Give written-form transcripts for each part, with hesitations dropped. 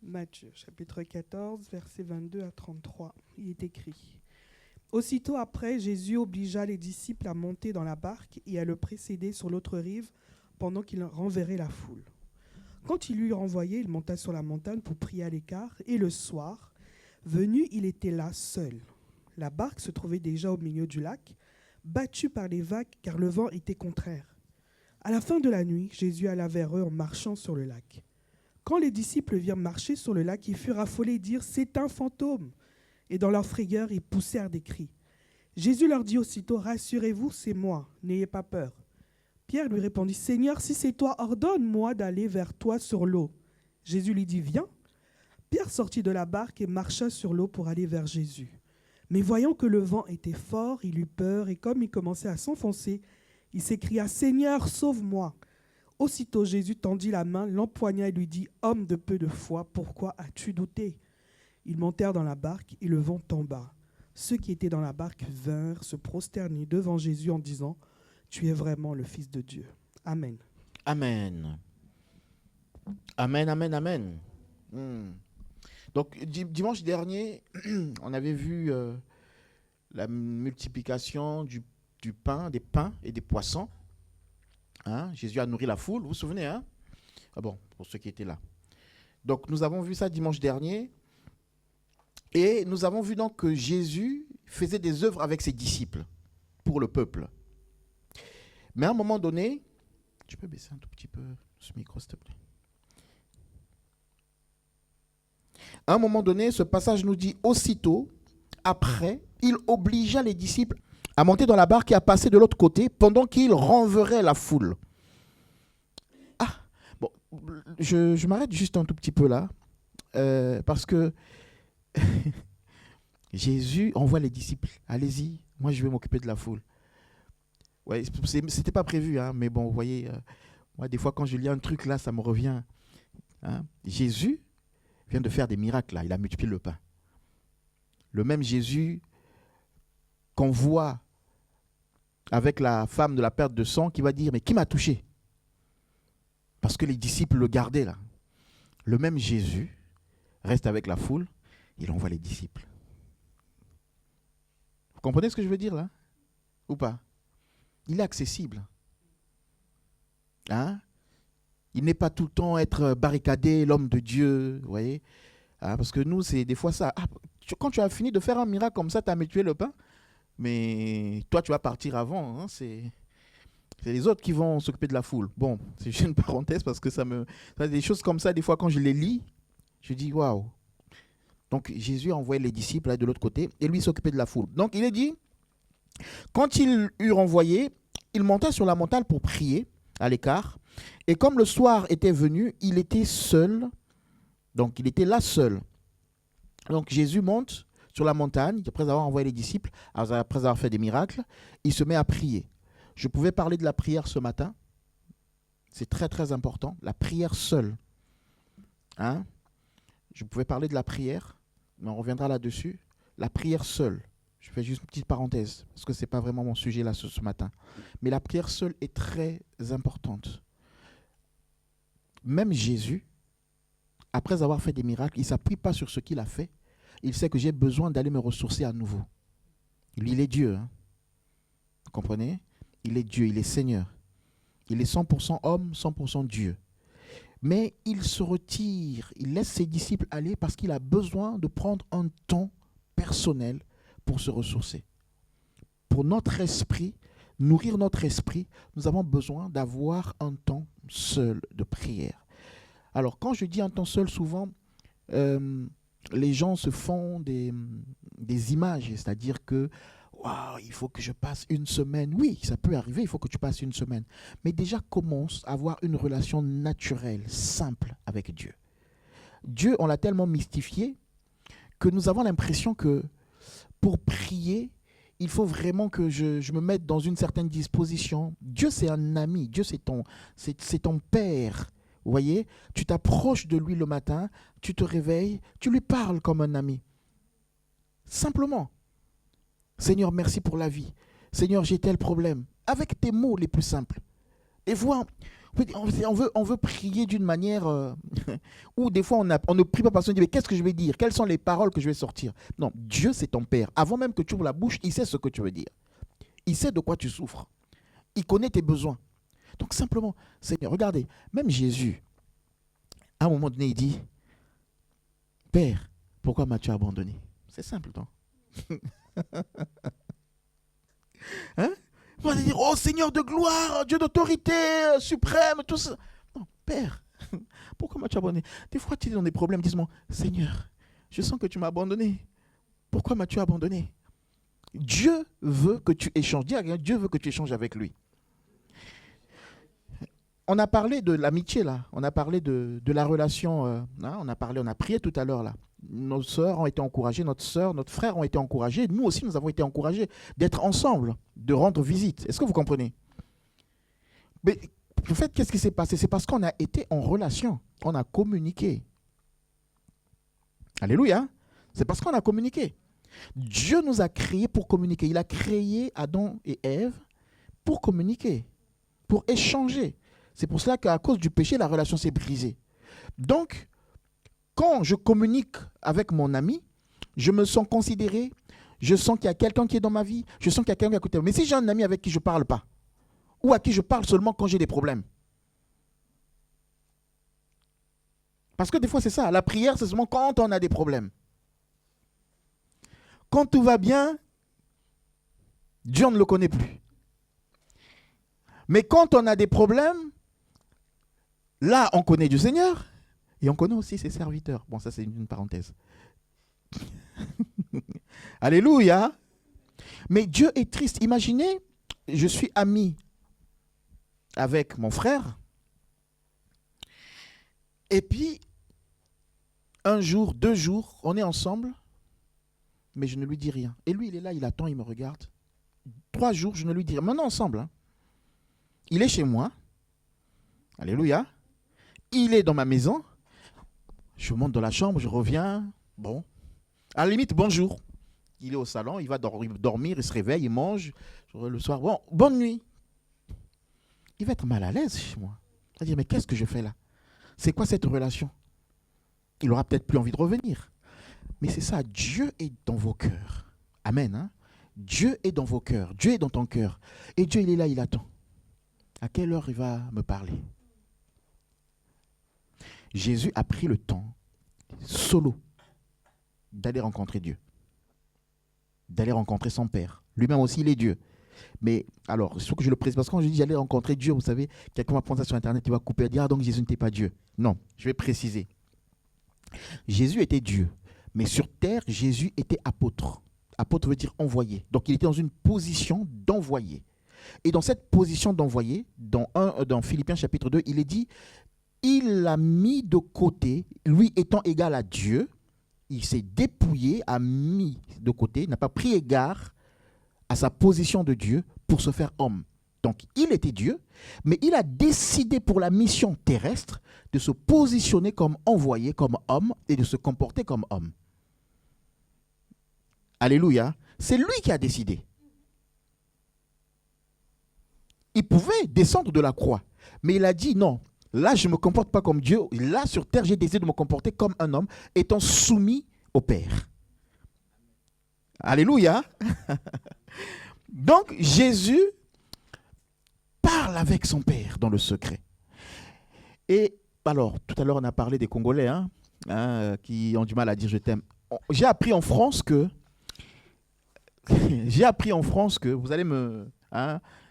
Matthieu, chapitre 14, versets 22 à 33. Il est écrit : Aussitôt après, Jésus obligea les disciples à monter dans la barque et à le précéder sur l'autre rive pendant qu'il renverrait la foule. Quand il l'eut renvoyé, il monta sur la montagne pour prier à l'écart, et le soir, venu, il était là seul. La barque se trouvait déjà au milieu du lac, battue par les vagues car le vent était contraire. À la fin de la nuit, Jésus alla vers eux en marchant sur le lac. Quand les disciples virent marcher sur le lac, ils furent affolés et dirent : C'est un fantôme. Et dans leur frayeur, ils poussèrent des cris. Jésus leur dit aussitôt : Rassurez-vous, c'est moi, n'ayez pas peur. Pierre lui répondit : Seigneur, si c'est toi, ordonne-moi d'aller vers toi sur l'eau. Jésus lui dit : Viens. Pierre sortit de la barque et marcha sur l'eau pour aller vers Jésus. Mais voyant que le vent était fort, il eut peur et comme il commençait à s'enfoncer, il s'écria : Seigneur, sauve-moi. Aussitôt Jésus tendit la main, l'empoigna et lui dit : Homme de peu de foi, pourquoi as-tu douté ? Ils montèrent dans la barque et le vent tomba. Ceux qui étaient dans la barque vinrent se prosterner devant Jésus en disant : Tu es vraiment le Fils de Dieu. Amen. Amen. Amen, amen, amen. Donc, dimanche dernier, on avait vu la multiplication du pain, des pains et des poissons. Hein? Jésus a nourri la foule, vous vous souvenez, hein? Ah bon, pour ceux qui étaient là. Donc, nous avons vu ça dimanche dernier. Et nous avons vu donc que Jésus faisait des œuvres avec ses disciples pour le peuple. Mais à un moment donné, tu peux baisser un tout petit peu ce micro, s'il te plaît. À un moment donné, ce passage nous dit : Aussitôt, après, il obligea les disciples à monter dans la barque et à passer de l'autre côté pendant qu'il renverrait la foule. Ah, bon, je m'arrête juste un tout petit peu là, parce que Jésus envoie les disciples. Allez-y, moi je vais m'occuper de la foule. Ouais, c'était pas prévu, hein, mais bon, vous voyez, moi des fois quand je lis un truc là, ça me revient. Hein. Jésus vient de faire des miracles là, il a multiplié le pain. Le même Jésus qu'on voit avec la femme de la perte de sang qui va dire : Mais qui m'a touché ? Parce que les disciples le gardaient là. Le même Jésus reste avec la foule, il envoie les disciples. Vous comprenez ce que je veux dire là ? Ou pas ? Il est accessible. Hein ? Il n'est pas tout le temps être barricadé, l'homme de Dieu, vous voyez ? Hein, parce que nous, c'est des fois ça. Ah, quand tu as fini de faire un miracle comme ça, tu as mutué le pain, mais toi, tu vas partir avant. Hein, c'est les autres qui vont s'occuper de la foule. Bon, c'est juste une parenthèse parce que des choses comme ça, des fois, quand je les lis, je dis waouh. Donc, Jésus a envoyé les disciples là, de l'autre côté et lui s'occupait de la foule. Donc, il est dit, quand il eut renvoyé, il monta sur la montagne pour prier à l'écart. Et comme le soir était venu, il était seul. Donc, il était là seul. Donc, Jésus monte sur la montagne, après avoir envoyé les disciples, après avoir fait des miracles, il se met à prier. Je pouvais parler de la prière ce matin. C'est très, très important. La prière seule. Hein? Je pouvais parler de la prière, mais on reviendra là-dessus. La prière seule. Je fais juste une petite parenthèse, parce que ce n'est pas vraiment mon sujet là ce matin. Mais la prière seule est très importante. Même Jésus, après avoir fait des miracles, il ne s'appuie pas sur ce qu'il a fait. Il sait que j'ai besoin d'aller me ressourcer à nouveau. Il est Dieu. Hein? Vous comprenez ? Il est Dieu, il est Seigneur. Il est 100% homme, 100% Dieu. Mais il se retire, il laisse ses disciples aller parce qu'il a besoin de prendre un temps personnel pour se ressourcer. Pour notre esprit, nourrir notre esprit, nous avons besoin d'avoir un temps seul de prière. Alors, quand je dis un temps seul, souvent, les gens se font des images, c'est-à-dire que wow, il faut que je passe une semaine. Oui, ça peut arriver, il faut que tu passes une semaine. Mais déjà, commence à avoir une relation naturelle, simple avec Dieu. Dieu, on l'a tellement mystifié que nous avons l'impression que pour prier, il faut vraiment que je me mette dans une certaine disposition. Dieu, c'est un ami. Dieu, c'est ton père. Vous voyez, tu t'approches de lui le matin, tu te réveilles, tu lui parles comme un ami. Simplement. Seigneur, merci pour la vie. Seigneur, j'ai tel problème. Avec tes mots les plus simples. Et vous On veut prier d'une manière où des fois on ne prie pas parce qu'on dit mais qu'est-ce que je vais dire? Quelles sont les paroles que je vais sortir? Non, Dieu c'est ton Père. Avant même que tu ouvres la bouche, il sait ce que tu veux dire. Il sait de quoi tu souffres. Il connaît tes besoins. Donc simplement, Seigneur, regardez, même Jésus, à un moment donné, il dit, Père, pourquoi m'as-tu abandonné? C'est simple, non? Hein? On va dire, oh Seigneur de gloire, Dieu d'autorité suprême, tout ça. Non, Père, pourquoi m'as-tu abandonné? Des fois, tu es dans des problèmes, dis-moi, Seigneur, je sens que tu m'as abandonné. Pourquoi m'as-tu abandonné? Dieu veut que tu échanges. Dis à quelqu'un, Dieu veut que tu échanges avec lui. On a parlé de l'amitié là, on a parlé de la relation, on a prié tout à l'heure là. Nos sœurs ont été encouragées, notre frère ont été encouragés, nous aussi nous avons été encouragés d'être ensemble, de rendre visite. Est-ce que vous comprenez? Mais en fait, qu'est-ce qui s'est passé? C'est parce qu'on a été en relation, on a communiqué. Alléluia, c'est parce qu'on a communiqué. Dieu nous a créés pour communiquer. Il a créé Adam et Ève pour communiquer, pour échanger. C'est pour cela qu'à cause du péché, la relation s'est brisée. Donc, quand je communique avec mon ami, je me sens considéré, je sens qu'il y a quelqu'un qui est dans ma vie, je sens qu'il y a quelqu'un qui est à côté de moi. Mais si j'ai un ami avec qui je ne parle pas, ou à qui je parle seulement quand j'ai des problèmes. Parce que des fois, c'est ça. La prière, c'est seulement quand on a des problèmes. Quand tout va bien, Dieu on ne le connaît plus. Mais quand on a des problèmes, là, on connaît du Seigneur et on connaît aussi ses serviteurs. Bon, ça, c'est une parenthèse. Alléluia. Mais Dieu est triste. Imaginez, je suis ami avec mon frère. Et puis, un jour, 2 jours, on est ensemble, mais je ne lui dis rien. Et lui, il est là, il attend, il me regarde. 3 jours, je ne lui dis rien. Maintenant, ensemble. Hein. Il est chez moi. Alléluia. Il est dans ma maison. Je monte dans la chambre, je reviens. Bon. À la limite, bonjour. Il est au salon, il va dormir, il se réveille, il mange. Le soir, bon, bonne nuit. Il va être mal à l'aise chez moi. Il va dire, mais qu'est-ce que je fais là? C'est quoi cette relation? Il aura peut-être plus envie de revenir. Mais c'est ça, Dieu est dans vos cœurs. Amen. Hein? Dieu est dans vos cœurs. Dieu est dans ton cœur. Et Dieu, il est là, il attend. À quelle heure il va me parler? Jésus a pris le temps, solo, d'aller rencontrer Dieu. D'aller rencontrer son Père. Lui-même aussi, il est Dieu. Mais alors, il faut que je le précise, parce que quand je dis j'allais rencontrer Dieu, vous savez, quelqu'un va prendre ça sur Internet, il va couper et dire, ah donc Jésus n'était pas Dieu. Non, je vais préciser. Jésus était Dieu, mais sur terre, Jésus était apôtre. Apôtre veut dire envoyé. Donc il était dans une position d'envoyé. Et dans cette position d'envoyé, dans Philippiens chapitre 2, il est dit, il l'a mis de côté, lui étant égal à Dieu, il s'est dépouillé, a mis de côté, n'a pas pris égard à sa position de Dieu pour se faire homme. Donc il était Dieu, mais il a décidé pour la mission terrestre de se positionner comme envoyé, comme homme, et de se comporter comme homme. Alléluia. C'est lui qui a décidé. Il pouvait descendre de la croix, mais il a dit non, là je ne me comporte pas comme Dieu, là sur terre j'ai décidé de me comporter comme un homme, étant soumis au Père. Alléluia. Donc Jésus parle avec son Père dans le secret. Et alors, tout à l'heure on a parlé des Congolais qui ont du mal à dire je t'aime. J'ai appris en France que vous allez me...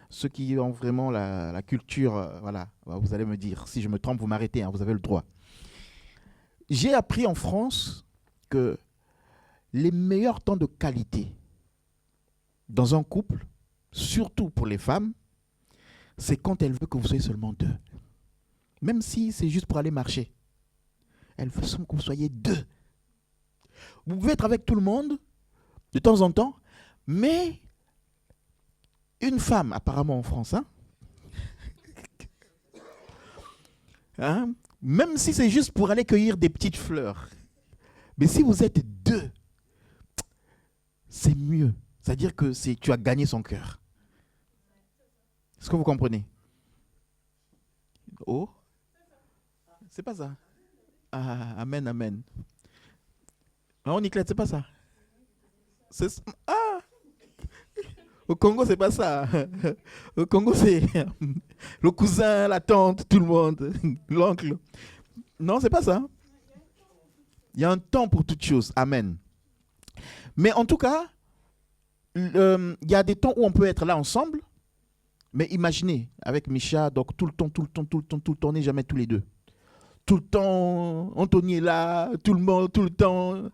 ceux qui ont vraiment la culture, voilà, vous allez me dire. Si je me trompe, vous m'arrêtez, vous avez le droit. J'ai appris en France que les meilleurs temps de qualité dans un couple, surtout pour les femmes, c'est quand elle veut que vous soyez seulement 2. Même si c'est juste pour aller marcher. Elle veut que vous soyez 2. Vous pouvez être avec tout le monde, de temps en temps, mais une femme, apparemment en France, même si c'est juste pour aller cueillir des petites fleurs, mais si vous êtes 2, c'est mieux. C'est-à-dire que tu as gagné son cœur. Est-ce que vous comprenez? Oh, c'est pas ça. Ah, amen, amen. Non, Niclette, c'est pas ça. Ah, au Congo, c'est pas ça. Au Congo, c'est le cousin, la tante, tout le monde, l'oncle. Non, c'est pas ça. Il y a un temps pour toutes choses. Amen. Mais en tout cas, il y a des temps où on peut être là ensemble. Mais imaginez, avec Micha, donc tout le temps, on n'est jamais tous les deux. Tout le temps, Anthony est là, tout le monde, tout le temps.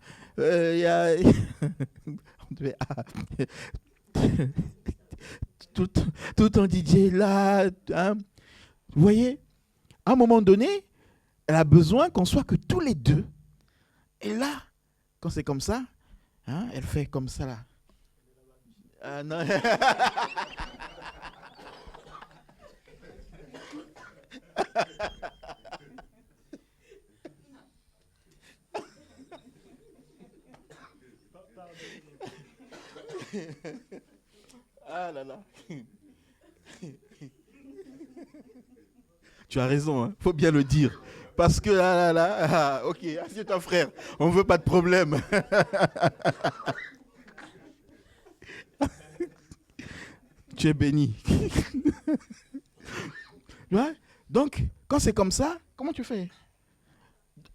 Tout le temps DJ est là. Hein. Vous voyez, à un moment donné, elle a besoin qu'on soit que tous les deux. Et là, quand c'est comme ça, hein, elle fait comme ça là. Non. Ah là là. Tu as raison, hein. Faut bien le dire. Parce que ok, assieds-toi frère, on veut pas de problème. Tu es béni. Ouais. Donc, quand c'est comme ça, comment tu fais?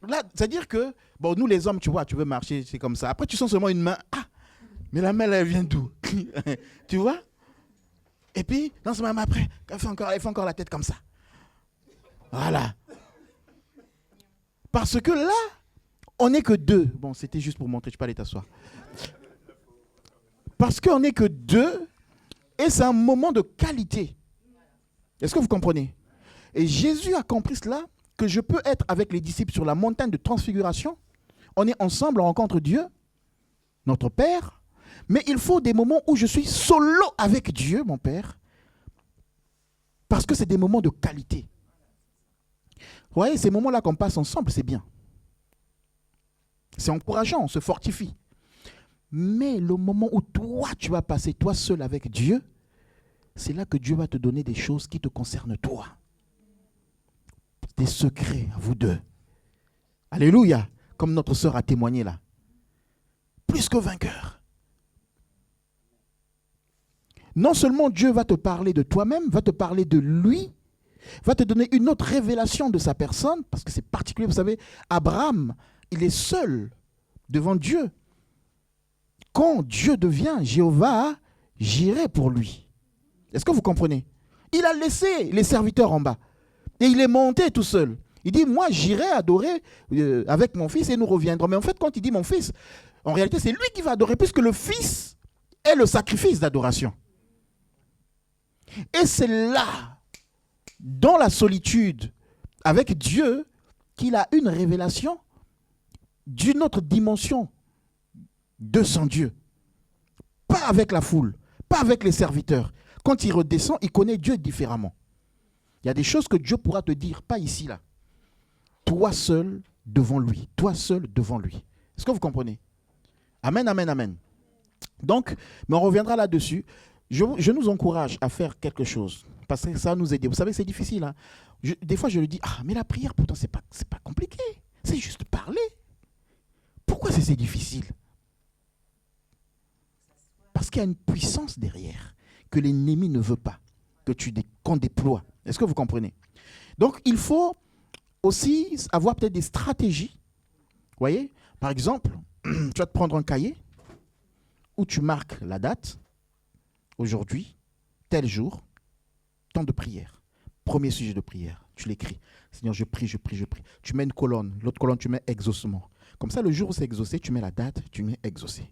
Là, c'est-à-dire que, bon, nous les hommes, tu vois, tu veux marcher, c'est comme ça. Après, tu sens seulement une main. Ah, mais la main, elle vient d'où? Tu vois? Et puis, dans ce moment après, elle fait encore la tête comme ça. Voilà. Parce que là, on n'est que deux. Bon, c'était juste pour montrer, tu peux aller t'asseoir. Parce qu'on n'est que deux, et c'est un moment de qualité. Est-ce que vous comprenez? Et Jésus a compris cela, que je peux être avec les disciples sur la montagne de transfiguration. On est ensemble, on rencontre Dieu, notre Père. Mais il faut des moments où je suis solo avec Dieu, mon Père. Parce que c'est des moments de qualité. Vous voyez, ces moments-là qu'on passe ensemble, c'est bien. C'est encourageant, on se fortifie. Mais le moment où toi, tu vas passer toi seul avec Dieu, c'est là que Dieu va te donner des choses qui te concernent toi. Des secrets, vous deux. Alléluia, comme notre sœur a témoigné là. Plus que vainqueur. Non seulement Dieu va te parler de toi-même, va te parler de lui, va te donner une autre révélation de sa personne, parce que c'est particulier, vous savez, Abraham, il est seul devant Dieu. Quand Dieu devient Jéhovah, j'irai pour lui. Est-ce que vous comprenez? Il a laissé les serviteurs en bas. Et il est monté tout seul. Il dit, moi j'irai adorer avec mon fils et nous reviendrons. Mais en fait, quand il dit mon fils, en réalité c'est lui qui va adorer, puisque le fils est le sacrifice d'adoration. Et c'est là, dans la solitude, avec Dieu, qu'il a une révélation d'une autre dimension de son Dieu. Pas avec la foule, pas avec les serviteurs. Quand il redescend, il connaît Dieu différemment. Il y a des choses que Dieu pourra te dire, pas ici, là. Toi seul devant lui. Toi seul devant lui. Est-ce que vous comprenez? Amen, amen, amen. Donc, mais on reviendra là-dessus. Je nous encourage à faire quelque chose. Parce que ça va nous aider. Vous savez, c'est difficile. Hein? Des fois, je lui dis, mais la prière, pourtant, c'est pas compliqué. C'est juste parler. Pourquoi c'est difficile? Parce qu'il y a une puissance derrière que l'ennemi ne veut pas qu'on déploie. Est-ce que vous comprenez? Donc, il faut aussi avoir peut-être des stratégies. Vous voyez? Par exemple, tu vas te prendre un cahier où tu marques la date. Aujourd'hui, tel jour, temps de prière. Premier sujet de prière. Tu l'écris. Seigneur, je prie, je prie, je prie. Tu mets une colonne. L'autre colonne, tu mets exaucement. Comme ça, le jour où c'est exaucé, tu mets la date, tu mets exaucé.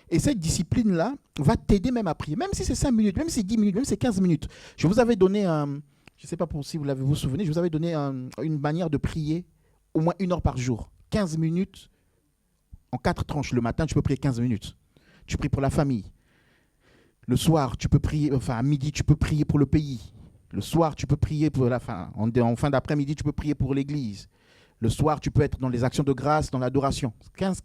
Et cette discipline-là va t'aider même à prier. Même si c'est 5 minutes, même si c'est 10 minutes, même si c'est 15 minutes. Je vous avais donné, je ne sais pas si vous vous souvenez, je vous avais donné une manière de prier au moins 1 heure par jour. 15 minutes en 4 tranches. Le matin, tu peux prier 15 minutes. Tu pries pour la famille. Le soir, tu peux prier, à midi, tu peux prier pour le pays. Le soir, tu peux prier pour la fin. En fin d'après-midi, tu peux prier pour l'église. Le soir, tu peux être dans les actions de grâce, dans l'adoration. 15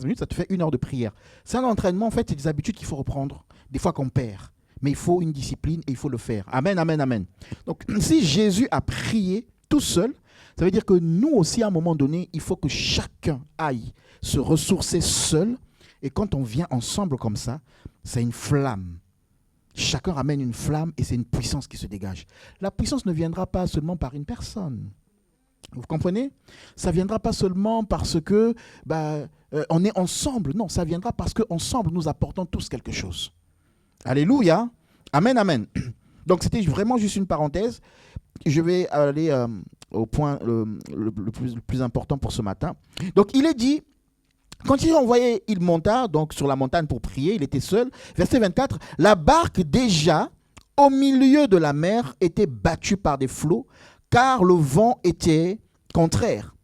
minutes, ça te fait 1 heure de prière. C'est un entraînement, en fait, c'est des habitudes qu'il faut reprendre. Des fois qu'on perd. Mais il faut une discipline et il faut le faire. Amen, amen, amen. Donc, si Jésus a prié tout seul, ça veut dire que nous aussi, à un moment donné, il faut que chacun aille se ressourcer seul. Et quand on vient ensemble comme ça, c'est une flamme. Chacun ramène une flamme et c'est une puissance qui se dégage. La puissance ne viendra pas seulement par une personne. Vous comprenez? Ça ne viendra pas seulement parce que on est ensemble. Non, ça viendra parce qu'ensemble, nous apportons tous quelque chose. Alléluia. Amen, amen. Donc, c'était vraiment juste une parenthèse. Je vais aller au point le plus important pour ce matin. Donc, il est dit, quand il envoyait, il monta donc sur la montagne pour prier, il était seul. Verset 24, la barque déjà au milieu de la mer était battue par des flots, car le vent était contraire.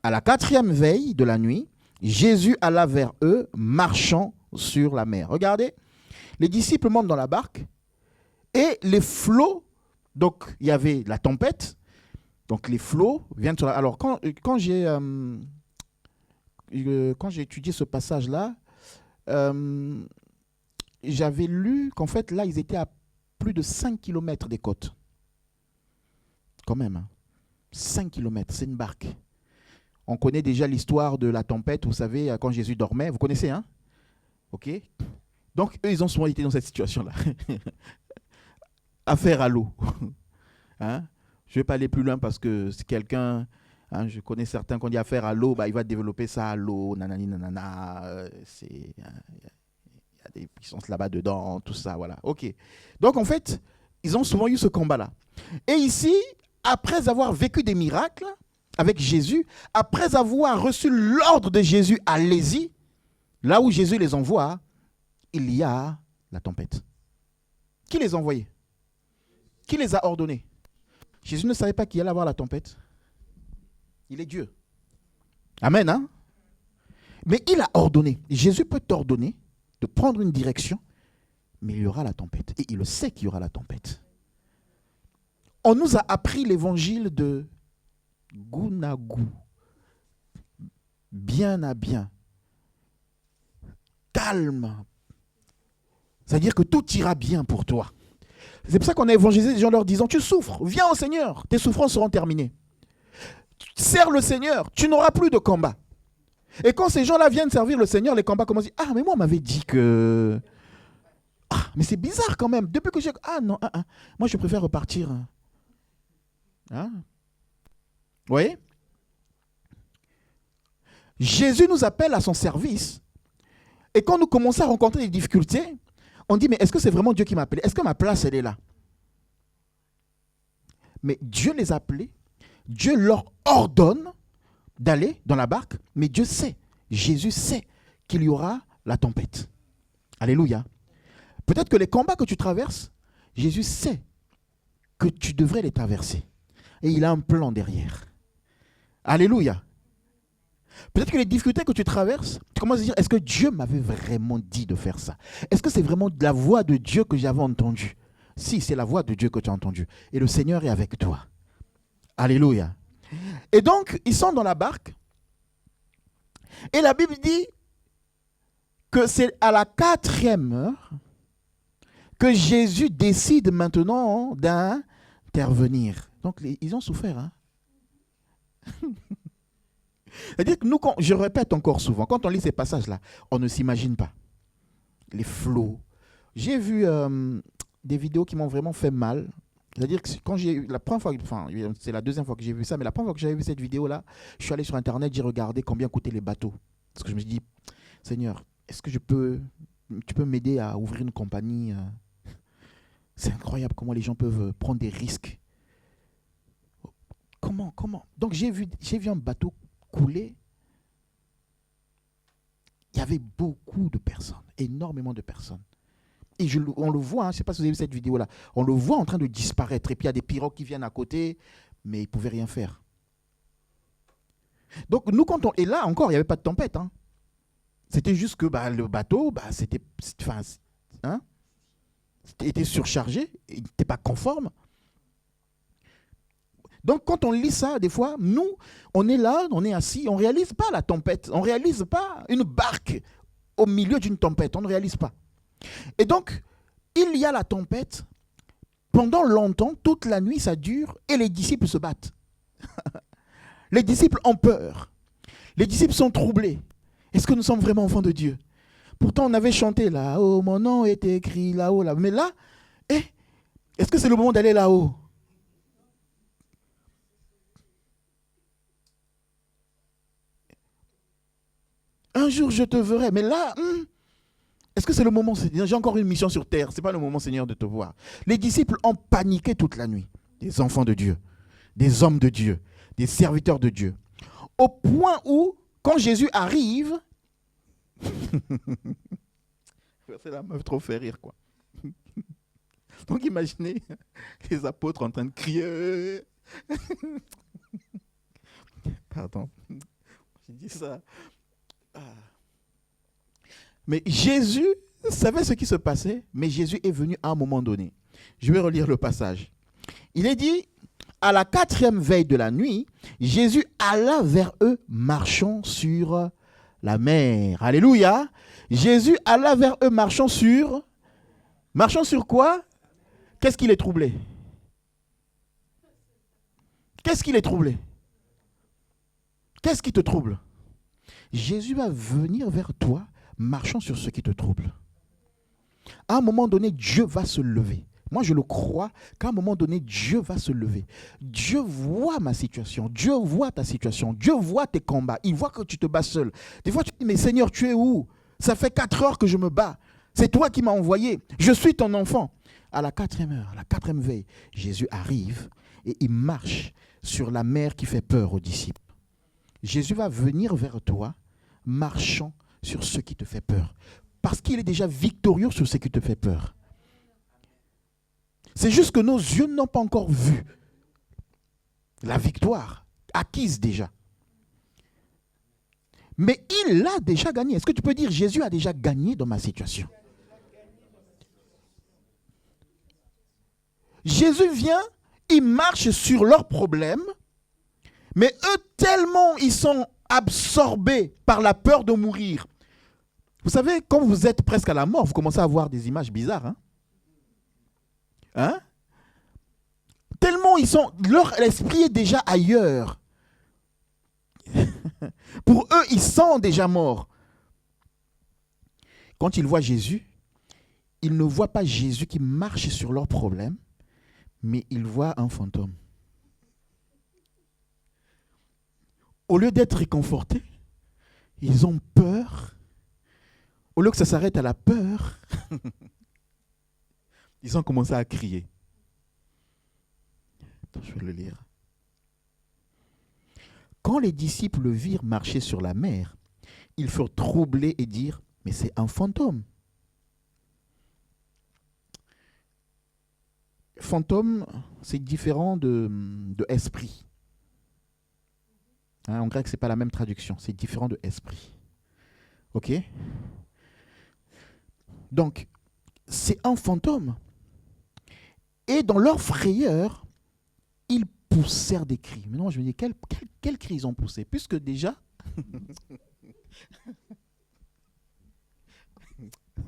À la 4e veille de la nuit, Jésus alla vers eux, marchant sur la mer. Regardez, les disciples montent dans la barque et les flots, donc il y avait la tempête, donc les flots viennent sur la... Alors quand j'ai étudié ce passage-là, j'avais lu qu'en fait là, ils étaient à plus de 5 km des côtes. Quand même, hein. 5 km, c'est une barque. On connaît déjà l'histoire de la tempête, vous savez, quand Jésus dormait. Vous connaissez, hein? Ok. Donc, eux, ils ont souvent été dans cette situation-là. Affaire à l'eau. Hein? Je ne vais pas aller plus loin parce que c'est quelqu'un, hein, je connais certains, quand il y a affaire à l'eau, il va développer ça à l'eau, nanani, nanana. Il y a des puissances là-bas dedans, tout ça, voilà. Ok. Donc, en fait, ils ont souvent eu ce combat-là. Et ici, après avoir vécu des miracles avec Jésus, après avoir reçu l'ordre de Jésus, allez-y, là où Jésus les envoie, il y a la tempête. Qui les a envoyés? Qui les a ordonnés? Jésus ne savait pas qu'il allait avoir la tempête. Il est Dieu. Amen, hein? Mais il a ordonné. Jésus peut t'ordonner de prendre une direction, mais il y aura la tempête. Et il le sait qu'il y aura la tempête. On nous a appris l'évangile de goût à goût, bien à bien, calme. C'est-à-dire que tout ira bien pour toi. C'est pour ça qu'on a évangélisé des gens leur disant, tu souffres, viens au Seigneur, tes souffrances seront terminées. Sers le Seigneur, tu n'auras plus de combat. Et quand ces gens-là viennent servir le Seigneur, les combats commencent à dire, ah mais moi on m'avait dit que... Ah, mais c'est bizarre quand même, depuis que j'ai... Ah non, moi je préfère repartir... Hein? Vous voyez? Jésus nous appelle à son service. Et quand nous commençons à rencontrer des difficultés, on dit, mais est-ce que c'est vraiment Dieu qui m'a appelé? Est-ce que ma place, elle est là? Mais Dieu les a appelés. Dieu leur ordonne d'aller dans la barque. Mais Dieu sait, Jésus sait qu'il y aura la tempête. Alléluia. Peut-être que les combats que tu traverses, Jésus sait que tu devrais les traverser. Et il a un plan derrière. Alléluia. Peut-être que les difficultés que tu traverses, tu commences à dire, est-ce que Dieu m'avait vraiment dit de faire ça? Est-ce que c'est vraiment de la voix de Dieu que j'avais entendue? Si, c'est la voix de Dieu que tu as entendue. Et le Seigneur est avec toi. Alléluia. Et donc, ils sont dans la barque. Et la Bible dit que c'est à la 4e heure que Jésus décide maintenant d'intervenir. Donc, ils ont souffert. Hein? C'est-à-dire que nous, je répète encore souvent, quand on lit ces passages-là, on ne s'imagine pas. Les flots. J'ai vu des vidéos qui m'ont vraiment fait mal. C'est-à-dire que quand j'ai eu la première fois, enfin, c'est la deuxième fois que j'ai vu ça, mais la première fois que j'avais vu cette vidéo-là, je suis allé sur Internet, j'ai regardé combien coûtaient les bateaux. Parce que je me suis dit, Seigneur, est-ce que tu peux m'aider à ouvrir une compagnie? C'est incroyable comment les gens peuvent prendre des risques. Comment? Donc j'ai vu un bateau couler. Il y avait beaucoup de personnes, énormément de personnes. Et on le voit, je ne sais pas si vous avez vu cette vidéo-là, on le voit en train de disparaître. Et puis il y a des pirogues qui viennent à côté, mais ils ne pouvaient rien faire. Donc nous, et là encore, il n'y avait pas de tempête. Hein. C'était juste que le bateau, était surchargé, il n'était pas conforme. Donc, quand on lit ça, des fois, nous, on est là, on est assis, on ne réalise pas la tempête. On ne réalise pas une barque au milieu d'une tempête. On ne réalise pas. Et donc, il y a la tempête. Pendant longtemps, toute la nuit, ça dure et les disciples se battent. Les disciples ont peur. Les disciples sont troublés. Est-ce que nous sommes vraiment enfants de Dieu? Pourtant, on avait chanté là-haut, mon nom est écrit là-haut, là. Mais là, est-ce que c'est le moment d'aller là-haut? Un jour, je te verrai. Mais là, est-ce que c'est le moment, Seigneur? J'ai encore une mission sur terre. Ce n'est pas le moment, Seigneur, de te voir. Les disciples ont paniqué toute la nuit. Des enfants de Dieu, des hommes de Dieu, des serviteurs de Dieu. Au point où, quand Jésus arrive, c'est la meuf trop fait rire, quoi. Donc imaginez les apôtres en train de crier. Pardon, j'ai dit ça. Mais Jésus savait ce qui se passait, mais Jésus est venu à un moment donné. Je vais relire le passage. Il est dit, à la 4e veille de la nuit, Jésus alla vers eux marchant sur la mer. Alléluia. Jésus alla vers eux marchant sur quoi? Qu'est-ce qui les troublait? Qu'est-ce qui les troublait? Qu'est-ce qui te trouble? Jésus va venir vers toi marchant sur ce qui te trouble. À un moment donné, Dieu va se lever. Moi, je le crois qu'à un moment donné, Dieu va se lever. Dieu voit ma situation. Dieu voit ta situation. Dieu voit tes combats. Il voit que tu te bats seul. Des fois, tu dis, mais Seigneur, tu es où? Ça fait 4 heures que je me bats. C'est toi qui m'as envoyé. Je suis ton enfant. À la 4e heure, à la 4e veille, Jésus arrive et il marche sur la mer qui fait peur aux disciples. Jésus va venir vers toi marchant sur ce qui te fait peur. Parce qu'il est déjà victorieux sur ce qui te fait peur. C'est juste que nos yeux n'ont pas encore vu la victoire acquise déjà. Mais il a déjà gagné. Est-ce que tu peux dire Jésus a déjà gagné dans ma situation? Jésus vient, il marche sur leurs problèmes, mais eux tellement ils sont absorbés par la peur de mourir. Vous savez, quand vous êtes presque à la mort, vous commencez à voir des images bizarres. Tellement leur esprit est déjà ailleurs. Pour eux, ils sont déjà morts. Quand ils voient Jésus, ils ne voient pas Jésus qui marche sur leurs problèmes, mais ils voient un fantôme. Au lieu d'être réconfortés, ils ont peur. Au lieu que ça s'arrête à la peur, ils ont commencé à crier. Attends, je vais le lire. Quand les disciples le virent marcher sur la mer, ils furent troublés et dirent, mais c'est un fantôme. Fantôme, c'est différent de esprit. En grec, ce n'est pas la même traduction. C'est différent de esprit. Ok? Donc, c'est un fantôme. Et dans leur frayeur, ils poussèrent des cris. Maintenant, je me dis, quels cris ils ont poussé? Puisque déjà...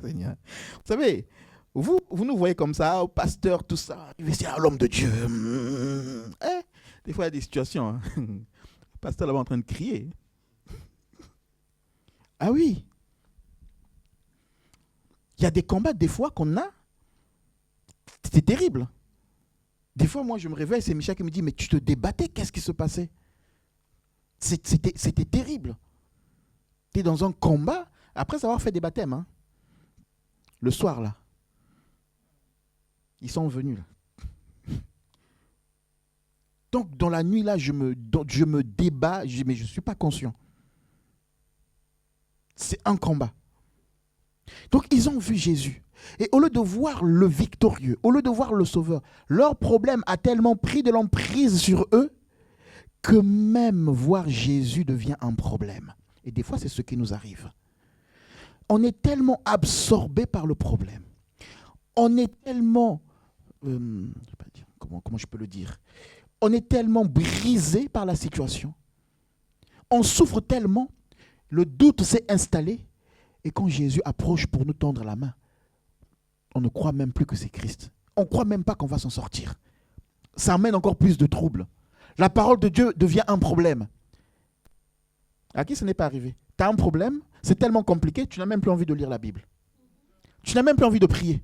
Seigneur. Vous savez, vous nous voyez comme ça, au pasteur, tout ça. C'est l'homme de Dieu. Des fois, il y a des situations. Le pasteur là-bas en train de crier. Ah oui. Il y a des combats, des fois, qu'on a. C'était terrible. Des fois, moi, je me réveille, c'est Micha qui me dit, mais tu te débattais, qu'est-ce qui se passait? C'était terrible. Tu es dans un combat, après avoir fait des baptêmes, le soir, là. Ils sont venus, là. Donc, dans la nuit, là, je me débat, mais je ne suis pas conscient. C'est un combat. Donc, ils ont vu Jésus. Et au lieu de voir le victorieux, au lieu de voir le sauveur, leur problème a tellement pris de l'emprise sur eux que même voir Jésus devient un problème. Et des fois, c'est ce qui nous arrive. On est tellement absorbé par le problème. On est tellement... je sais pas dire, comment je peux le dire? On est tellement brisé par la situation. On souffre tellement. Le doute s'est installé. Et quand Jésus approche pour nous tendre la main, on ne croit même plus que c'est Christ. On ne croit même pas qu'on va s'en sortir. Ça amène encore plus de troubles. La parole de Dieu devient un problème. À qui ce n'est pas arrivé? Tu as un problème, c'est tellement compliqué, tu n'as même plus envie de lire la Bible. Tu n'as même plus envie de prier.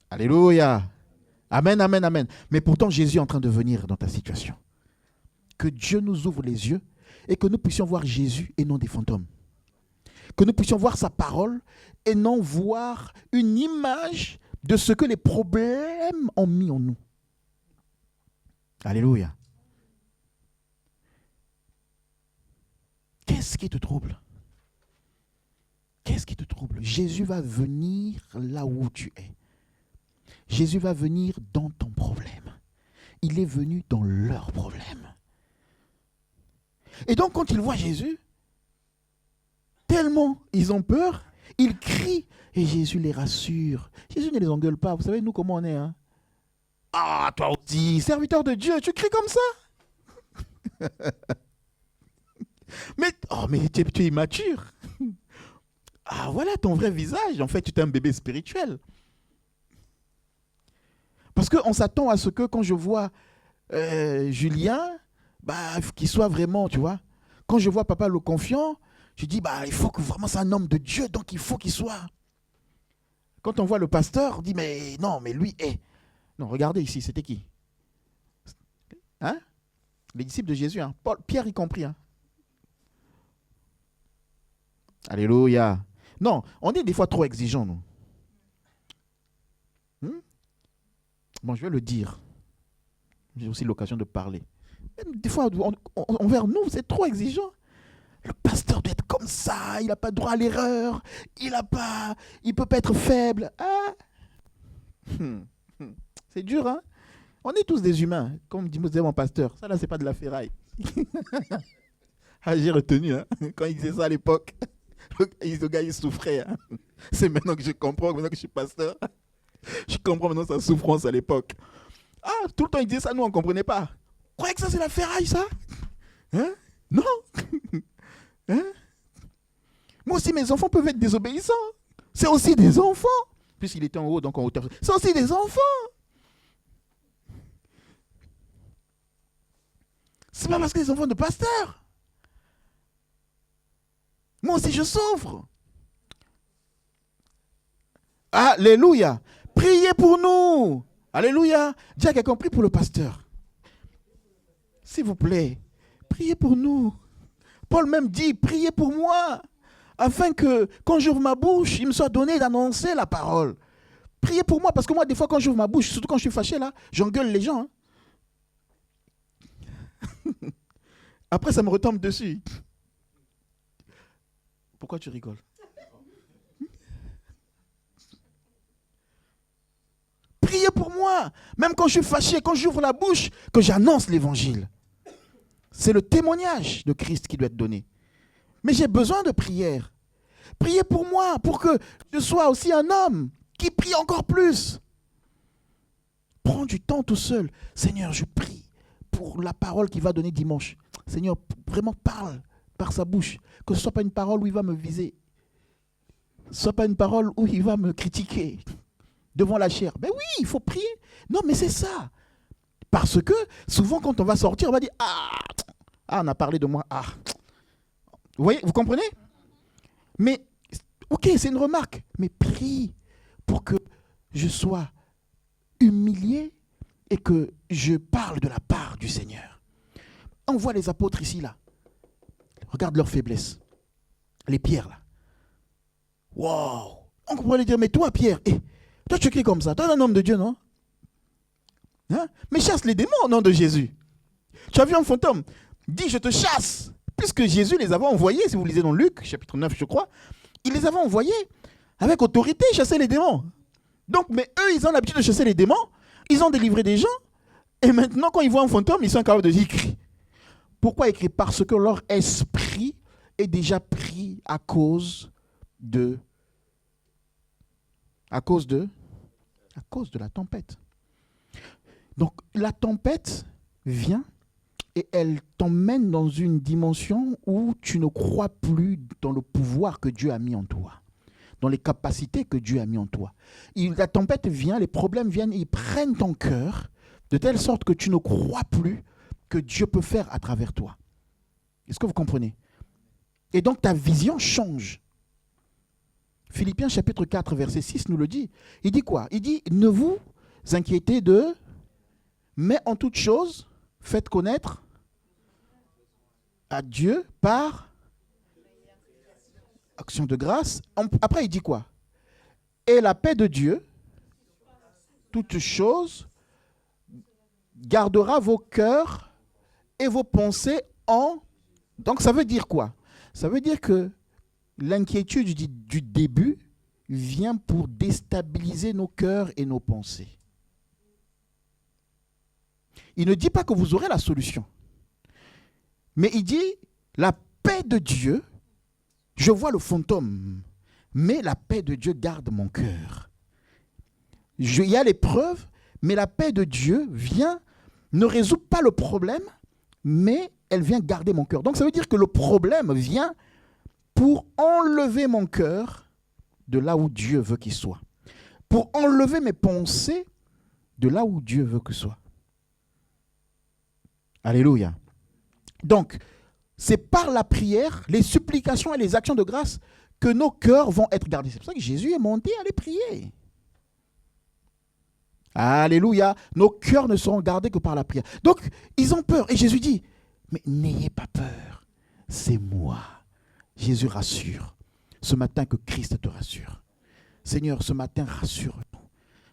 Alléluia. Amen, amen, amen. Mais pourtant, Jésus est en train de venir dans ta situation. Que Dieu nous ouvre les yeux et que nous puissions voir Jésus et non des fantômes. Que nous puissions voir sa parole et non voir une image de ce que les problèmes ont mis en nous. Alléluia. Qu'est-ce qui te trouble? Qu'est-ce qui te trouble? Jésus va venir là où tu es. Jésus va venir dans ton problème. Il est venu dans leur problème. Et donc quand ils voient Jésus, tellement ils ont peur, ils crient et Jésus les rassure. Jésus ne les engueule pas. Vous savez, nous, comment on est, hein? Ah, toi aussi, serviteur de Dieu, tu cries comme ça? mais tu es immature. Ah, voilà ton vrai visage. En fait, tu es un bébé spirituel. Parce qu'on s'attend à ce que quand je vois Julien, qu'il soit vraiment, tu vois. Quand je vois Papa le Confiant, je dis, il faut que vraiment c'est un homme de Dieu, donc il faut qu'il soit. Quand on voit le pasteur, on dit, mais non, mais lui est. Non, regardez ici, c'était qui? Hein? Les disciples de Jésus, hein? Pierre y compris. Hein? Alléluia. Non, on est des fois trop exigeants, nous. Bon, je vais le dire. J'ai aussi l'occasion de parler. Même des fois, envers nous, c'est trop exigeant. Le pasteur doit être comme ça, il n'a pas droit à l'erreur, il ne peut pas être faible. Ah. C'est dur, hein? On est tous des humains, comme disait mon pasteur. Ça là, c'est pas de la ferraille. Ah, j'ai retenu, hein? Quand il disait ça à l'époque. Le gars, il souffrait. Hein? C'est maintenant que je comprends, maintenant que je suis pasteur. Je comprends maintenant sa souffrance à l'époque. Ah, tout le temps il disait ça, nous on ne comprenait pas. Vous croyez que ça c'est la ferraille, ça? Hein? Non. Hein? Moi aussi, mes enfants peuvent être désobéissants. C'est aussi des enfants. Puisqu'il était en haut, donc en hauteur. C'est aussi des enfants. C'est pas parce que les enfants de pasteur. Moi aussi, je souffre. Alléluia. Priez pour nous. Alléluia. Dis à quelqu'un, prie pour le pasteur. S'il vous plaît, priez pour nous. Paul même dit, priez pour moi, afin que quand j'ouvre ma bouche, il me soit donné d'annoncer la parole. Priez pour moi, parce que moi, des fois, quand j'ouvre ma bouche, surtout quand je suis fâché, là, j'engueule les gens. Hein. Après, ça me retombe dessus. Pourquoi tu rigoles? Priez pour moi, même quand je suis fâché, quand j'ouvre la bouche, que j'annonce l'évangile. C'est le témoignage de Christ qui doit être donné. Mais j'ai besoin de prière. Priez pour moi, pour que je sois aussi un homme qui prie encore plus. Prends du temps tout seul. Seigneur, je prie pour la parole qu'il va donner dimanche. Seigneur, vraiment parle par sa bouche. Que ce ne soit pas une parole où il va me viser. Que ce ne soit pas une parole où il va me critiquer devant la chair. Mais oui, il faut prier. Non, mais c'est ça. Parce que souvent, quand on va sortir, on va dire « Ah, on a parlé de moi. Ah. » Vous voyez, vous comprenez? Mais, ok, c'est une remarque. Mais prie pour que je sois humilié et que je parle de la part du Seigneur. On voit les apôtres ici, là. Regarde leur faiblesse. Les pierres, là. Wow! On pourrait dire, mais toi, Pierre, toi, tu es comme ça. Toi, un homme de Dieu, non? Hein? Mais chasse les démons au nom de Jésus. Tu as vu un fantôme? Dis, je te chasse. Puisque Jésus les avait envoyés, si vous lisez dans Luc, chapitre 9, je crois, il les avait envoyés avec autorité chasser les démons. Donc, mais eux, ils ont l'habitude de chasser les démons. Ils ont délivré des gens. Et maintenant, quand ils voient un fantôme, ils sont capables de dire écrire. Pourquoi écrire? Parce que leur esprit est déjà pris à cause de la tempête. Donc, la tempête vient et elle t'emmène dans une dimension où tu ne crois plus dans le pouvoir que Dieu a mis en toi, dans les capacités que Dieu a mis en toi. La tempête vient, les problèmes viennent, ils prennent ton cœur de telle sorte que tu ne crois plus que Dieu peut faire à travers toi. Est-ce que vous comprenez? Et donc ta vision change. Philippiens chapitre 4, verset 6 nous le dit. Il dit quoi? Il dit, ne vous inquiétez de, mais en toute chose, faites connaître à Dieu par action de grâce. Après, il dit quoi? Et la paix de Dieu, toute chose, gardera vos cœurs et vos pensées en... Donc ça veut dire quoi? Ça veut dire que l'inquiétude du début vient pour déstabiliser nos cœurs et nos pensées. Il ne dit pas que vous aurez la solution. Mais il dit, la paix de Dieu, je vois le fantôme, mais la paix de Dieu garde mon cœur. Il y a l'épreuve, mais la paix de Dieu vient, ne résout pas le problème, mais elle vient garder mon cœur. Donc ça veut dire que le problème vient pour enlever mon cœur de là où Dieu veut qu'il soit. Pour enlever mes pensées de là où Dieu veut que soit. Alléluia. Donc, c'est par la prière, les supplications et les actions de grâce que nos cœurs vont être gardés. C'est pour ça que Jésus est monté à aller prier. Alléluia. Nos cœurs ne seront gardés que par la prière. Donc, ils ont peur. Et Jésus dit, mais n'ayez pas peur. C'est moi. Jésus rassure. Ce matin, que Christ te rassure. Seigneur, ce matin, rassure-nous.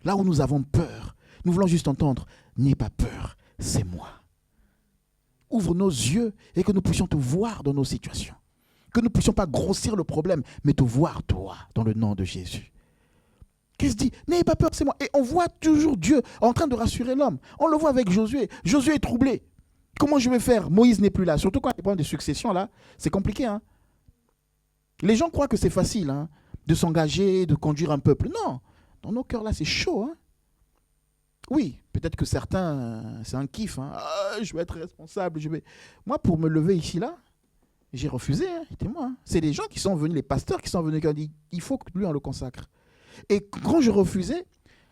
Là où nous avons peur, nous voulons juste entendre, n'aie pas peur, c'est moi. Ouvre nos yeux et que nous puissions te voir dans nos situations. Que nous ne puissions pas grossir le problème, mais te voir toi, dans le nom de Jésus. Christ dit, n'ayez pas peur, c'est moi. Et on voit toujours Dieu en train de rassurer l'homme. On le voit avec Josué. Josué est troublé. Comment je vais faire? Moïse n'est plus là. Surtout quand il y a des problèmes de succession, là, c'est compliqué. Hein? Les gens croient que c'est facile hein, de s'engager, de conduire un peuple. Non, dans nos cœurs, là, c'est chaud. Hein? Oui, peut-être que certains, c'est un kiff. Hein. Ah, je vais être responsable. Moi, pour me lever ici, là, j'ai refusé. Hein, moi, hein. C'est les gens qui sont venus, les pasteurs qui sont venus, qui ont dit, il faut que lui, on le consacre. Et quand je refusais,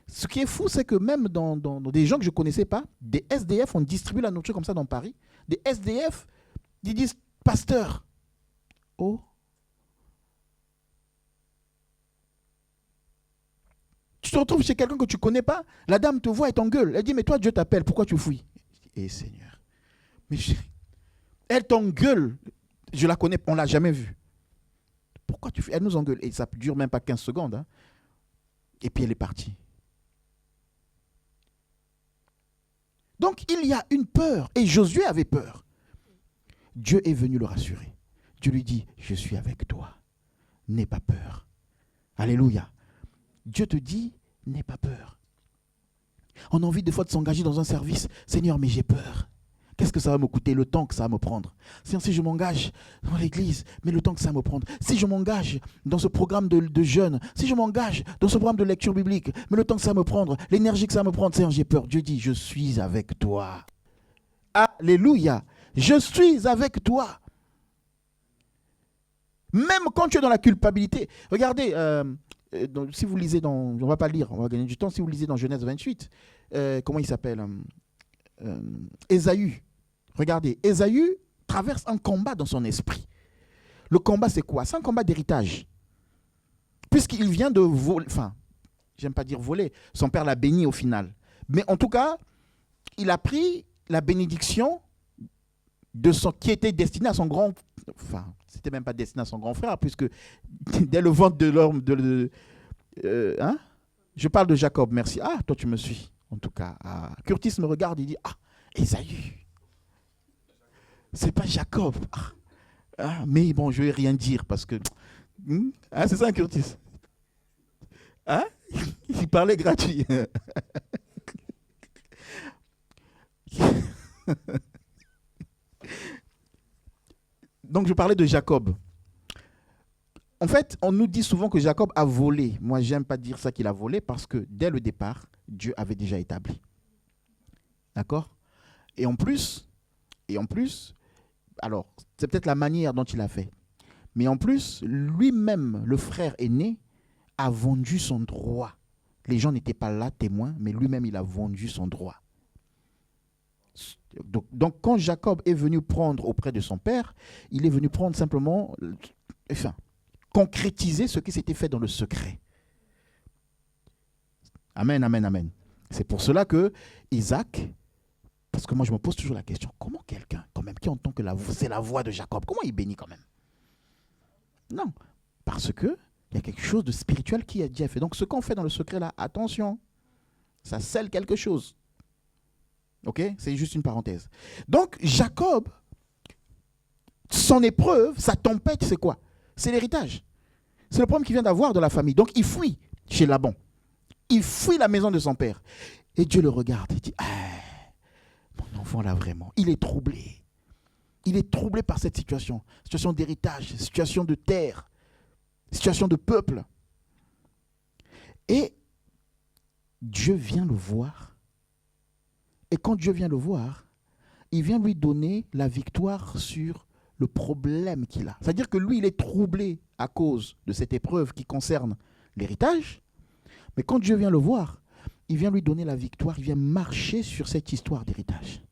ce qui est fou, c'est que même dans des gens que je ne connaissais pas, des SDF, on distribue la nourriture comme ça dans Paris, des SDF, ils disent, pasteur, oh, tu te retrouves chez quelqu'un que tu ne connais pas, la dame te voit et t'engueule. Elle dit, mais toi, Dieu t'appelle, pourquoi tu fouilles? Eh Seigneur, mais elle t'engueule, je la connais, on ne l'a jamais vue. Pourquoi tu fouilles? Elle nous engueule, et ça ne dure même pas 15 secondes. Hein. Et puis elle est partie. Donc il y a une peur, et Josué avait peur. Dieu est venu le rassurer. Dieu lui dit, je suis avec toi, n'aie pas peur. Alléluia. Dieu te dit, n'aie pas peur. On a envie des fois de s'engager dans un service. Seigneur, mais j'ai peur. Qu'est-ce que ça va me coûter? Le temps que ça va me prendre. Seigneur, si je m'engage dans l'église, mais le temps que ça va me prendre. Si je m'engage dans ce programme de jeunes, si je m'engage dans ce programme de lecture biblique, mais le temps que ça va me prendre, l'énergie que ça va me prendre, Seigneur, j'ai peur. Dieu dit, je suis avec toi. Alléluia. Je suis avec toi. Même quand tu es dans la culpabilité. Regardez, si vous lisez on ne va pas lire, on va gagner du temps, si vous lisez dans Genèse 28, comment il s'appelle Ésaü. Regardez, Ésaü traverse un combat dans son esprit. Le combat, c'est quoi? C'est un combat d'héritage. Puisqu'il vient de voler, enfin, j'aime pas dire voler, son père l'a béni au final. Mais en tout cas, il a pris la bénédiction qui était destinée à son grand... Enfin, c'était même pas destiné à son grand frère, puisque dès le ventre de l'homme... hein? Je parle de Jacob, merci. Ah, toi tu me suis, en tout cas. Ah. Curtis me regarde, il dit, ah, Ésaü. C'est pas Jacob. Ah, mais bon, je vais rien dire, parce que... Ah, c'est ça, Curtis? Hein? Il parlait gratuit. Donc, je parlais de Jacob. En fait, on nous dit souvent que Jacob a volé. Moi, j'aime pas dire ça qu'il a volé parce que dès le départ, Dieu avait déjà établi. D'accord? Et en plus, Et en plus, alors, c'est peut-être la manière dont il a fait. Mais en plus, lui-même, le frère aîné, a vendu son droit. Les gens n'étaient pas là, témoins, mais lui-même, il a vendu son droit. Donc, quand Jacob est venu prendre auprès de son père, il est venu prendre simplement, concrétiser ce qui s'était fait dans le secret. Amen, amen, amen. C'est pour cela que Isaac, parce que moi je me pose toujours la question, comment quelqu'un quand même qui entend que c'est la voix de Jacob, comment il bénit quand même? Non, parce que il y a quelque chose de spirituel qui a déjà fait. Donc ce qu'on fait dans le secret là, attention, ça scelle quelque chose. Ok? C'est juste une parenthèse. Donc Jacob, son épreuve, sa tempête, c'est quoi? C'est l'héritage. C'est le problème qu'il vient d'avoir de la famille. Donc il fuit chez Laban. Il fuit la maison de son père. Et Dieu le regarde et dit, mon enfant là vraiment, il est troublé. Il est troublé par cette situation. Situation d'héritage, situation de terre, situation de peuple. Et Dieu vient le voir. Et quand Dieu vient le voir, il vient lui donner la victoire sur le problème qu'il a. C'est-à-dire que lui, il est troublé à cause de cette épreuve qui concerne l'héritage. Mais quand Dieu vient le voir, il vient lui donner la victoire, il vient marcher sur cette histoire d'héritage.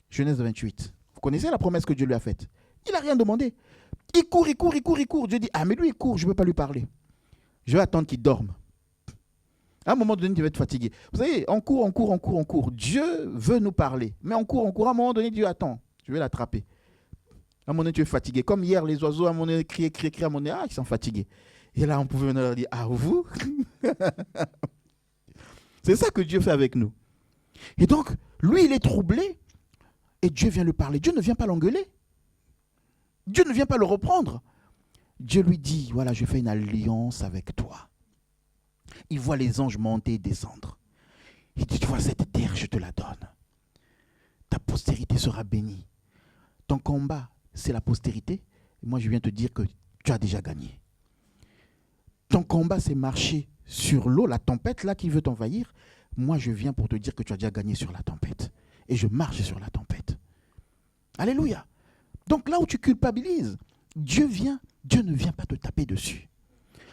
Genèse 28. Vous connaissez la promesse que Dieu lui a faite? Il n'a rien demandé. Il court. Dieu dit, mais lui il court, je ne peux pas lui parler. Je vais attendre qu'il dorme. À un moment donné, tu vas être fatigué. Vous savez, on court. Dieu veut nous parler. Mais on court. À un moment donné, Dieu attend. Je vais l'attraper. À un moment donné, tu es fatigué. Comme hier, les oiseaux, à un moment donné, crient. À un moment donné, ils sont fatigués. Et là, on pouvait venir leur dire, vous? C'est ça que Dieu fait avec nous. Et donc, lui, il est troublé. Et Dieu vient lui parler. Dieu ne vient pas l'engueuler. Dieu ne vient pas le reprendre. Dieu lui dit, voilà, je fais une alliance avec toi. Il voit les anges monter et descendre. Il dit, tu vois, cette terre, je te la donne. Ta postérité sera bénie. Ton combat, c'est la postérité. Et moi, je viens te dire que tu as déjà gagné. Ton combat, c'est marcher sur l'eau, la tempête, là, qui veut t'envahir. Moi, je viens pour te dire que tu as déjà gagné sur la tempête. Et je marche sur la tempête. Alléluia. Donc là où tu culpabilises, Dieu ne vient pas te taper dessus.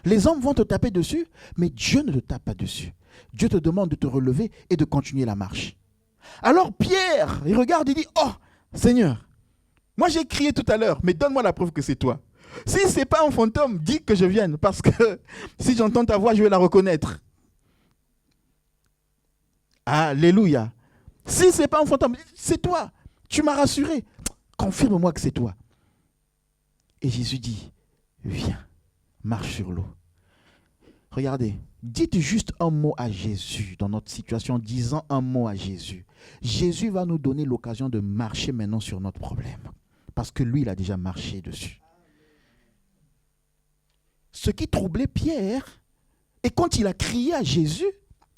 Les hommes vont te taper dessus, mais Dieu ne te tape pas dessus. Dieu te demande de te relever et de continuer la marche. Alors Pierre, il regarde et dit, oh Seigneur, moi j'ai crié tout à l'heure, mais donne-moi la preuve que c'est toi. Si ce n'est pas un fantôme, dis que je vienne, parce que si j'entends ta voix, je vais la reconnaître. Alléluia. Si ce n'est pas un fantôme, c'est toi. Tu m'as rassuré. Confirme-moi que c'est toi. Et Jésus dit, viens, marche sur l'eau. Regardez, dites juste un mot à Jésus dans notre situation, disant un mot à Jésus. Jésus va nous donner l'occasion de marcher maintenant sur notre problème. Parce que lui, il a déjà marché dessus. Ce qui troublait Pierre, et quand il a crié à Jésus,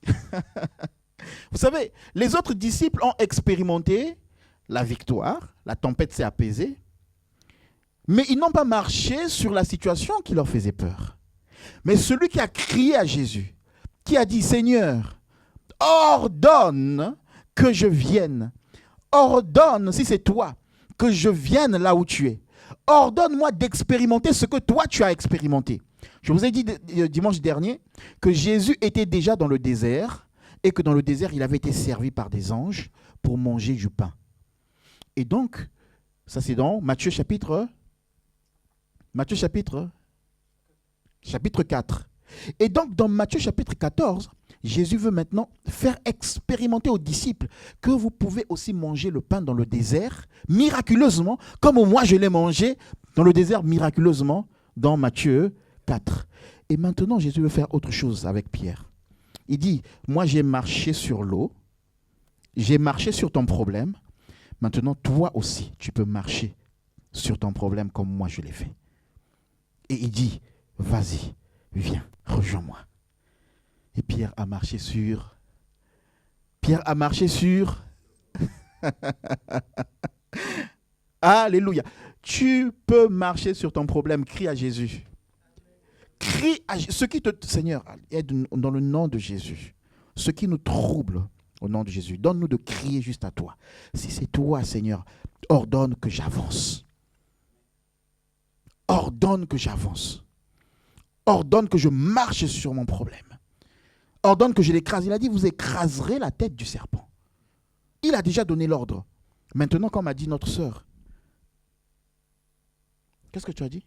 vous savez, les autres disciples ont expérimenté la victoire, la tempête s'est apaisée, mais ils n'ont pas marché sur la situation qui leur faisait peur. Mais celui qui a crié à Jésus, qui a dit, Seigneur, ordonne que je vienne. Ordonne, si c'est toi, que je vienne là où tu es. Ordonne-moi d'expérimenter ce que toi tu as expérimenté. Je vous ai dit dimanche dernier que Jésus était déjà dans le désert et que dans le désert, il avait été servi par des anges pour manger du pain. Et donc, ça c'est dans Matthieu chapitre 4. Et donc, dans Matthieu chapitre 14, Jésus veut maintenant faire expérimenter aux disciples que vous pouvez aussi manger le pain dans le désert, miraculeusement, comme moi je l'ai mangé dans le désert miraculeusement, dans Matthieu 4. Et maintenant, Jésus veut faire autre chose avec Pierre. Il dit, moi j'ai marché sur l'eau, j'ai marché sur ton problème, maintenant toi aussi, tu peux marcher sur ton problème comme moi je l'ai fait. Et il dit, vas-y, viens, rejoins-moi. Et Pierre a marché sur... Alléluia. Tu peux marcher sur ton problème. Crie à Jésus. Crie à Jésus. Ce qui te... Seigneur, aide dans le nom de Jésus. Ce qui nous trouble Au nom de Jésus, donne-nous de crier juste à toi. Si c'est toi, Seigneur, ordonne que j'avance. Ordonne que j'avance. Ordonne que je marche sur mon problème. Ordonne que je l'écrase. Il a dit, vous écraserez la tête du serpent. Il a déjà donné l'ordre. Maintenant, comme a dit notre sœur, qu'est-ce que tu as dit?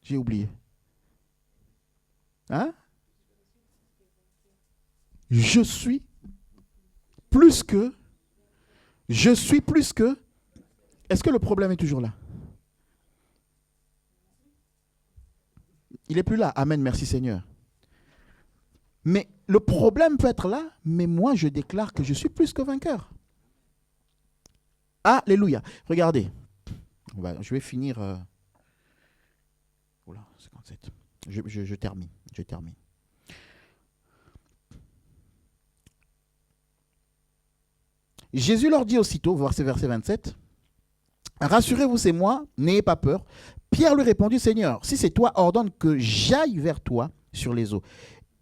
J'ai oublié. Hein? Je suis plus que. Est-ce que le problème est toujours là? Il n'est plus là. Amen, merci Seigneur. Mais le problème peut être là, mais moi je déclare que je suis plus que vainqueur. Alléluia. Regardez. Je vais finir. Oula, 57. Je termine. Jésus leur dit aussitôt, verset 27, « Rassurez-vous, c'est moi, n'ayez pas peur. » Pierre lui répondit, « Seigneur, si c'est toi, ordonne que j'aille vers toi sur les eaux. »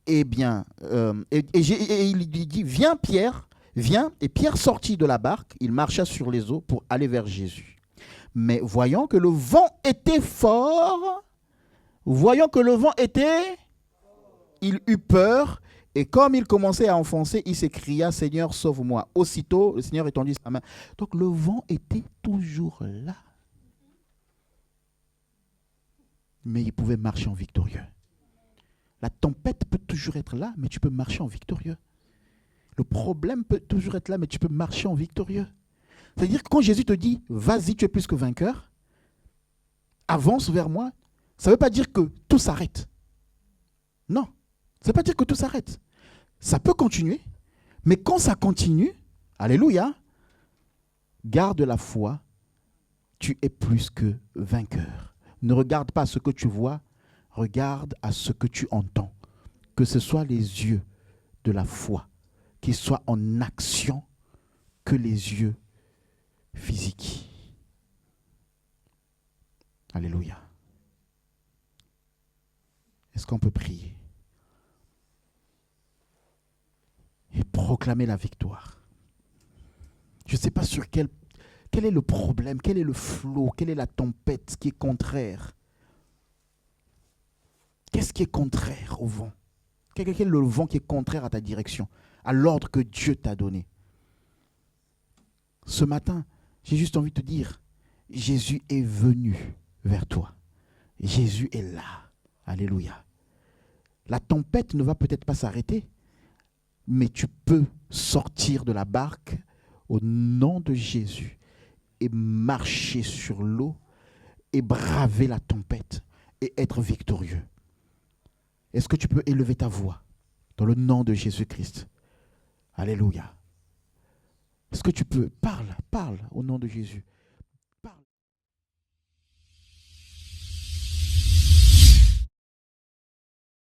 Eh bien, il lui dit, « Viens Pierre, viens. » Et Pierre sortit de la barque, il marcha sur les eaux pour aller vers Jésus. Mais voyant que le vent était fort, il eut peur. Et comme il commençait à enfoncer, il s'écria, « Seigneur, sauve-moi. » Aussitôt, le Seigneur étendit sa main. Donc le vent était toujours là. Mais il pouvait marcher en victorieux. La tempête peut toujours être là, mais tu peux marcher en victorieux. Le problème peut toujours être là, mais tu peux marcher en victorieux. C'est-à-dire que quand Jésus te dit, vas-y, tu es plus que vainqueur, avance vers moi, ça ne veut pas dire que tout s'arrête. Non. Ça ne veut pas dire que tout s'arrête. Ça peut continuer, mais quand ça continue, alléluia, garde la foi, tu es plus que vainqueur. Ne regarde pas à ce que tu vois, regarde à ce que tu entends. Que ce soit les yeux de la foi, qui soient en action que les yeux physiques. Alléluia. Est-ce qu'on peut prier et proclamer la victoire? Je ne sais pas sur quel est le problème, quel est le flot, quelle est la tempête qui est contraire. Qu'est-ce qui est contraire au vent? Quel est le vent qui est contraire à ta direction, à l'ordre que Dieu t'a donné? Ce matin, j'ai juste envie de te dire, Jésus est venu vers toi. Jésus est là. Alléluia. La tempête ne va peut-être pas s'arrêter, mais tu peux sortir de la barque au nom de Jésus et marcher sur l'eau et braver la tempête et être victorieux. Est-ce que tu peux élever ta voix dans le nom de Jésus-Christ? Alléluia. Est-ce que tu peux? Parle au nom de Jésus.